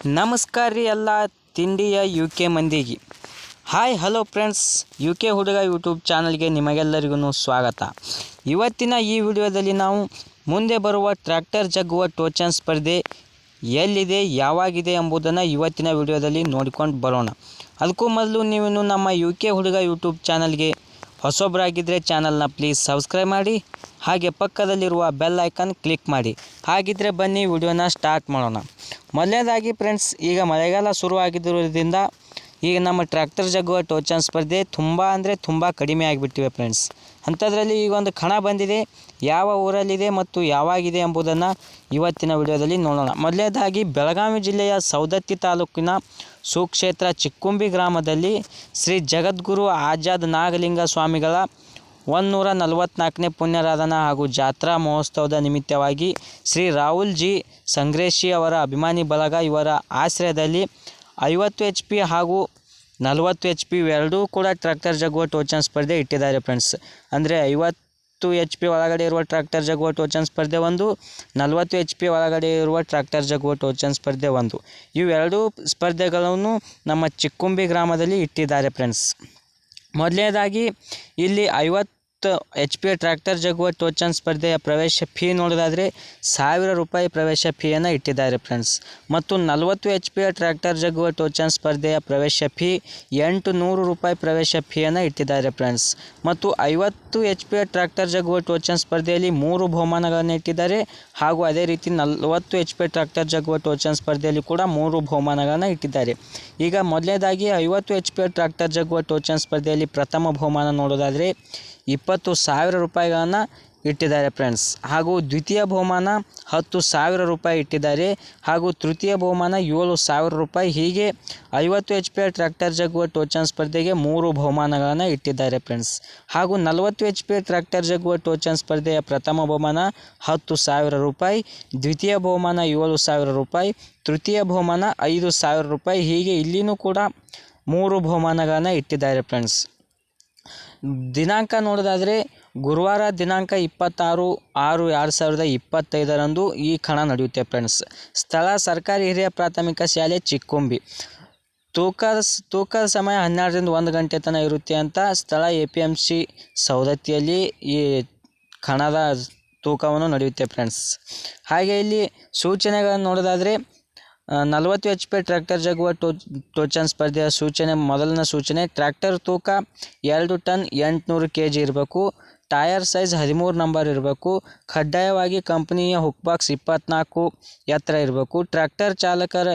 ನಮಸ್ಕಾರ ರೀ ಎಲ್ಲ ತಿಂಡಿಯ ಯು ಕೆ ಮಂದಿಗೆ. Hi hello friends, U K ಹುಡುಗ ಯೂಟ್ಯೂಬ್ ಚಾನಲ್ಗೆ ನಿಮಗೆಲ್ಲರಿಗೂ ಸ್ವಾಗತ. ಇವತ್ತಿನ ಈ ವಿಡಿಯೋದಲ್ಲಿ ನಾವು ಮುಂದೆ ಬರುವ ಟ್ರ್ಯಾಕ್ಟರ್ ಜಗ್ಗುವ ಟೋಚನ್ ಸ್ಪರ್ಧೆ ಎಲ್ಲಿದೆ, ಯಾವಾಗಿದೆ ಎಂಬುದನ್ನು ಇವತ್ತಿನ ವಿಡಿಯೋದಲ್ಲಿ ನೋಡಿಕೊಂಡು ಬರೋಣ. ಅದಕ್ಕೂ ಮೊದಲು ನೀವು ನಮ್ಮ ಯು ಕೆ ಹುಡುಗ ಯೂಟ್ಯೂಬ್ ಚಾನಲ್ಗೆ ಹೊಸೊಬ್ಬರಾಗಿದ್ದರೆ ಚಾನಲ್ನ ಪ್ಲೀಸ್ ಸಬ್ಸ್ಕ್ರೈಬ್ ಮಾಡಿ, ಹಾಗೆ ಪಕ್ಕದಲ್ಲಿರುವ ಬೆಲ್ ಐಕಾನ್ ಕ್ಲಿಕ್ ಮಾಡಿ. ಹಾಗಿದ್ದರೆ ಬನ್ನಿ ವಿಡಿಯೋನ ಸ್ಟಾರ್ಟ್ ಮಾಡೋಣ. ಮೊದಲನೇದಾಗಿ ಫ್ರೆಂಡ್ಸ್, ಈಗ ಮಳೆಗಾಲ ಶುರುವಾಗಿದ್ದರಿಂದ ಈಗ ನಮ್ಮ ಟ್ರ್ಯಾಕ್ಟರ್ ಜಗ್ಗುವ ಟೋಚನ್ ಸ್ಪರ್ಧೆ ತುಂಬ ಕಡಿಮೆ ಆಗಿಬಿಟ್ಟಿವೆ ಫ್ರೆಂಡ್ಸ್. ಅಂಥದ್ರಲ್ಲಿ ಈಗ ಒಂದು ಕಣ ಬಂದಿದೆ, ಯಾವ ಊರಲ್ಲಿದೆ ಮತ್ತು ಯಾವಾಗಿದೆ ಎಂಬುದನ್ನು ಇವತ್ತಿನ ವಿಡಿಯೋದಲ್ಲಿ ನೋಡೋಣ. ಮೊದಲನೇದಾಗಿ ಬೆಳಗಾವಿ ಜಿಲ್ಲೆಯ ಸೌದತ್ತಿ ತಾಲೂಕಿನ ಸುಕ್ಷೇತ್ರ ಚಿಕ್ಕುಂಬಿ ಗ್ರಾಮದಲ್ಲಿ ಶ್ರೀ ಜಗದ್ಗುರು ಆಜಾದ್ ನಾಗಲಿಂಗ ಸ್ವಾಮಿಗಳ 144ನೇ ಪುಣ್ಯರಾಧನಾ ಹಾಗೂ ಜಾತ್ರಾ ಮಹೋತ್ಸವದ ನಿಮಿತ್ತವಾಗಿ ಶ್ರೀ ರಾಹುಲ್ ಜಿ ಸಂಗ್ರೇಶಿ ಅವರ ಅಭಿಮಾನಿ ಬಳಗ ಇವರ ಆಶ್ರಯದಲ್ಲಿ 50 HP ಹಾಗೂ 40 HP ಎರಡೂ ಕೂಡ ಟ್ರ್ಯಾಕ್ಟರ್ ಜಗ್ಗುವ ಟೋಚನ್ ಸ್ಪರ್ಧೆ ಇಟ್ಟಿದ್ದಾರೆ ಫ್ರೆಂಡ್ಸ್. ಅಂದರೆ 50 HP ಒಳಗಡೆ ಇರುವ ಟ್ರ್ಯಾಕ್ಟರ್ ಜಗ್ಗುವ ಟೋಚನ್ ಸ್ಪರ್ಧೆ ಒಂದು, 40 HP ಒಳಗಡೆ ಇರುವ ಟ್ರ್ಯಾಕ್ಟರ್ ಜಗ್ಗುವ ಟೋಚನ್ ಸ್ಪರ್ಧೆ ಒಂದು. ಇವೆರಡೂ ಸ್ಪರ್ಧೆಗಳನ್ನು ನಮ್ಮ ಚಿಕ್ಕುಂಬಿ ಗ್ರಾಮದಲ್ಲಿ ಇಟ್ಟಿದ್ದಾರೆ ಫ್ರೆಂಡ್ಸ್. ಮೊದಲನೇದಾಗಿ ಇಲ್ಲಿ 50 HP ಟ್ರ್ಯಾಕ್ಟರ್ ಜಗ್ಗುವ ಟೋಚನ್ ಸ್ಪರ್ಧೆಯ ಪ್ರವೇಶ ಫೀ ನೋಡೋದಾದರೆ 1000 ರೂಪಾಯಿ ಪ್ರವೇಶ ಫೀಯನ್ನು ಇಟ್ಟಿದ್ದಾರೆ ಫ್ರೆಂಡ್ಸ್. ಮತ್ತು 40 HP ಟ್ರ್ಯಾಕ್ಟರ್ ಜಗ್ಗುವ ಟೋಚನ್ ಸ್ಪರ್ಧೆಯ ಪ್ರವೇಶ ಫೀ 800 ರೂಪಾಯಿ ಪ್ರವೇಶ ಫೀಯನ್ನು ಇಟ್ಟಿದ್ದಾರೆ ಫ್ರೆಂಡ್ಸ್. ಮತ್ತು 50 HP ಟ್ರ್ಯಾಕ್ಟರ್ ಜಗ್ಗುವ ಟೋಚನ್ ಸ್ಪರ್ಧೆಯಲ್ಲಿ 3 ಬಹುಮಾನಗಳನ್ನು ಇಟ್ಟಿದ್ದಾರೆ. ಹಾಗೂ ಅದೇ ರೀತಿ 40 HP ಟ್ರ್ಯಾಕ್ಟರ್ ಜಗ್ಗುವ ಟೋಚನ್ ಸ್ಪರ್ಧೆಯಲ್ಲಿ ಕೂಡ 3 ಬಹುಮಾನಗಳನ್ನು ಇಟ್ಟಿದ್ದಾರೆ. ಈಗ ಮೊದಲನೇದಾಗಿ 50 HP ಟ್ರ್ಯಾಕ್ಟರ್ ಜಗ್ಗುವ ಟೋಚನ್ ಸ್ಪರ್ಧೆಯಲ್ಲಿ ಪ್ರಥಮ ಬಹುಮಾನ ನೋಡೋದಾದರೆ 20,000 ರೂಪಾಯಿಗಳನ್ನು ಇಟ್ಟಿದ್ದಾರೆ ಫ್ರೆಂಡ್ಸ್. ಹಾಗೂ ದ್ವಿತೀಯ ಬಹುಮಾನ 10,000 ರೂಪಾಯಿ ಇಟ್ಟಿದ್ದಾರೆ. ಹಾಗೂ ತೃತೀಯ ಬಹುಮಾನ 7,000 ರೂಪಾಯಿ. ಹೀಗೆ 50 HP ಟ್ರ್ಯಾಕ್ಟರ್ ಜಗ್ಗುವ ಟೋಚನ್ ಸ್ಪರ್ಧೆಗೆ 3 ಬಹುಮಾನಗಳನ್ನು ಇಟ್ಟಿದ್ದಾರೆ ಫ್ರೆಂಡ್ಸ್. ಹಾಗೂ 40 HP ಟ್ರ್ಯಾಕ್ಟರ್ ಜಗ್ಗುವ ಟೋಚನ್ ಸ್ಪರ್ಧೆಯ ಪ್ರಥಮ ಬಹುಮಾನ 10,000 ರೂಪಾಯಿ, ದ್ವಿತೀಯ ಬಹುಮಾನ 7,000 ರೂಪಾಯಿ, ತೃತೀಯ ಬಹುಮಾನ 5,000 ರೂಪಾಯಿ. ಹೀಗೆ ಇಲ್ಲಿನೂ ಕೂಡ 3 ಬಹುಮಾನಗಳನ್ನು ಇಟ್ಟಿದ್ದಾರೆ ಫ್ರೆಂಡ್ಸ್. ದಿನಾಂಕ ನೋಡೋದಾದರೆ ಗುರುವಾರ ದಿನಾಂಕ 26/6/2025 ಈ ಕಣ ನಡೆಯುತ್ತೆ ಫ್ರೆಂಡ್ಸ್. ಸ್ಥಳ ಸರ್ಕಾರಿ ಹಿರಿಯ ಪ್ರಾಥಮಿಕ ಶಾಲೆ ಚಿಕ್ಕುಂಬಿ. ತೂಕದ ಸಮಯ 12ರಿಂದ 1 ಗಂಟೆ ತನಕ ಇರುತ್ತೆ ಅಂತ. ಸ್ಥಳ APMC ಸೌದತ್ತಿಯಲ್ಲಿ ಈ ಕಣದ ತೂಕವನ್ನು ನಡೆಯುತ್ತೆ ಫ್ರೆಂಡ್ಸ್. ಹಾಗೆ ಇಲ್ಲಿ ಸೂಚನೆಗಳನ್ನು ನೋಡೋದಾದರೆ 40 HP ಟ್ರ್ಯಾಕ್ಟರ್ ಜಗ್ಗುವ ಟೋಚನ್ ಸ್ಪರ್ಧೆಯ ಸೂಚನೆ. ಮೊದಲನೇ ಸೂಚನೆ, ಟ್ರ್ಯಾಕ್ಟರ್ ತೂಕ 2 ಟನ್ 800 kg ಇರಬೇಕು. ಟೈರ್ ಸೈಜ್ 13 ನಂಬರ್ ಇರಬೇಕು. ಕಡ್ಡಾಯವಾಗಿ ಕಂಪನಿಯ ಹುಕ್ಬಾಕ್ಸ್ 24 ಎತ್ತರ ಇರಬೇಕು. ಟ್ರ್ಯಾಕ್ಟರ್ ಚಾಲಕರ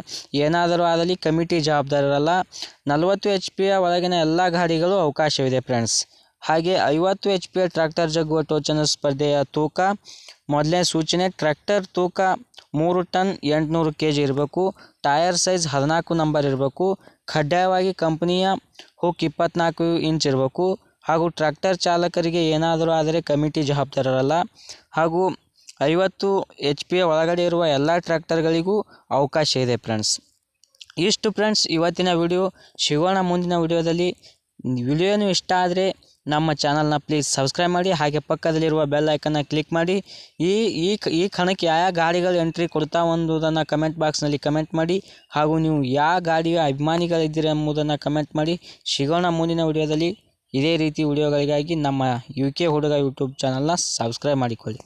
ಏನಾದರೂ ಆದಲ್ಲಿ ಕಮಿಟಿ ಜವಾಬ್ದಾರರಲ್ಲ. 40 HP ಒಳಗಿನ ಎಲ್ಲ ಗಾಡಿಗಳು ಅವಕಾಶವಿದೆ ಫ್ರೆಂಡ್ಸ್. ಹಾಗೆ 50 HP ಟ್ರ್ಯಾಕ್ಟರ್ ಜಗ್ಗುವ ಟೋಚನ್ ಸ್ಪರ್ಧೆಯ ತೂಕ. ಮೊದಲನೇ ಸೂಚನೆ, ಟ್ರ್ಯಾಕ್ಟರ್ ತೂಕ 3 ಟನ್ 800 kg ಇರಬೇಕು. ಟೈರ್ ಸೈಜ್ 14 ನಂಬರ್ ಇರಬೇಕು. ಕಡ್ಡಾಯವಾಗಿ ಕಂಪನಿಯ ಹುಕ್ 24 ಇಂಚ್ ಇರಬೇಕು. ಹಾಗೂ ಟ್ರ್ಯಾಕ್ಟರ್ ಚಾಲಕರಿಗೆ ಏನಾದರೂ ಆದರೆ ಕಮಿಟಿ ಜವಾಬ್ದಾರರಲ್ಲ. ಹಾಗೂ 50 HP ಒಳಗಡೆ ಇರುವ ಎಲ್ಲ ಟ್ರ್ಯಾಕ್ಟರ್ಗಳಿಗೂ ಅವಕಾಶ ಇದೆ ಫ್ರೆಂಡ್ಸ್. ಇಷ್ಟು ಫ್ರೆಂಡ್ಸ್ ಇವತ್ತಿನ ವಿಡಿಯೋ. ಸಿಗೋಣ ಮುಂದಿನ ವಿಡಿಯೋದಲ್ಲಿ. ವಿಡಿಯೋನು ಇಷ್ಟ ಆದರೆ ನಮ್ಮ ಚಾನಲ್ನ ಪ್ಲೀಸ್ ಸಬ್ಸ್ಕ್ರೈಬ್ ಮಾಡಿ, ಹಾಗೆ ಪಕ್ಕದಲ್ಲಿರುವ ಬೆಲ್ ಐಕನ್ನ ಕ್ಲಿಕ್ ಮಾಡಿ. ಈ ಕಣಕ್ಕೆ ಯಾವ ಗಾಡಿಗಳು ಎಂಟ್ರಿ ಕೊಡ್ತಾ ಎಂಬುದನ್ನು ಕಮೆಂಟ್ ಬಾಕ್ಸ್ನಲ್ಲಿ ಕಮೆಂಟ್ ಮಾಡಿ. ಹಾಗೂ ನೀವು ಯಾವ ಗಾಡಿಯ ಅಭಿಮಾನಿಗಳಿದ್ದೀರಿ ಎಂಬುದನ್ನು ಕಮೆಂಟ್ ಮಾಡಿ. ಸಿಗೋಣ ಮುಂದಿನ ವಿಡಿಯೋದಲ್ಲಿ. ಇದೇ ರೀತಿ ವಿಡಿಯೋಗಳಿಗಾಗಿ ನಮ್ಮ UK ಹುಡುಗ ಯೂಟ್ಯೂಬ್ ಚಾನಲ್ನ ಸಬ್ಸ್ಕ್ರೈಬ್ ಮಾಡಿಕೊಳ್ಳಿ.